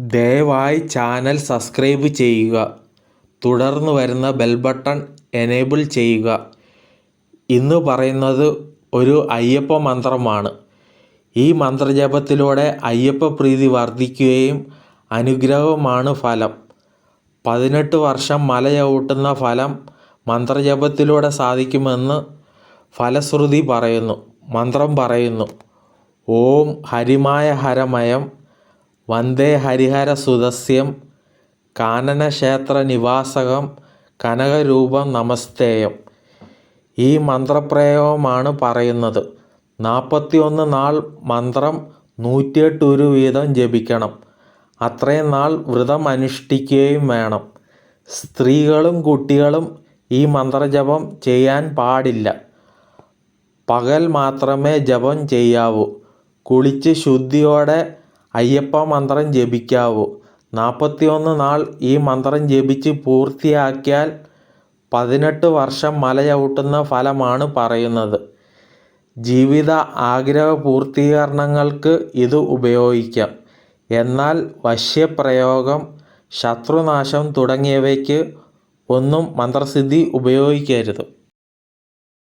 ദയവായി channel subscribe ചെയ്യുക, തുടർന്ന് വരുന്ന ബെൽ ബട്ടൺ എനേബിൾ ചെയ്യുക. ഇന്ന് പറയുന്നത് ഒരു അയ്യപ്പ മന്ത്രമാണ്. ഈ മന്ത്രജപത്തിലൂടെ അയ്യപ്പ പ്രീതി വർദ്ധിക്കുകയും അനുഗ്രഹവുമാണ് ഫലം. 18 വർഷം മല ചവിട്ടുന്ന ഫലം മന്ത്രജപത്തിലൂടെ സാധിക്കുമെന്ന് ഫലശ്രുതി പറയുന്നു. മന്ത്രം പറയുന്നു: ഓം ഹരിമായ ഹരമയം വന്ദേ ഹരിഹര സുദസ്യം കാനനക്ഷേത്ര നിവാസകം കനകരൂപം നമസ്തേയം. ഈ മന്ത്രപ്രയോഗമാണ് പറയുന്നത്. 41 നാൾ മന്ത്രം 108 ഉരു വീതം ജപിക്കണം. അത്രയും നാൾ വ്രതം അനുഷ്ഠിക്കുകയും വേണം. സ്ത്രീകളും കുട്ടികളും ഈ മന്ത്രജപം ചെയ്യാൻ പാടില്ല. പകൽ മാത്രമേ ജപം ചെയ്യാവൂ. കുളിച്ച് ശുദ്ധിയോടെ അയ്യപ്പ മന്ത്രം ജപിക്കാവൂ. 41 നാൾ ഈ മന്ത്രം ജപിച്ച് പൂർത്തിയാക്കിയാൽ 18 വർഷം മല ചവിട്ടുന്ന ഫലമാണ് പറയുന്നത്. ജീവിത ആഗ്രഹ പൂർത്തീകരണങ്ങൾക്ക് ഇത് ഉപയോഗിക്കാം. എന്നാൽ വശ്യപ്രയോഗം, ശത്രുനാശം തുടങ്ങിയവയ്ക്ക് ഒന്നും മന്ത്രസിദ്ധി ഉപയോഗിക്കരുത്.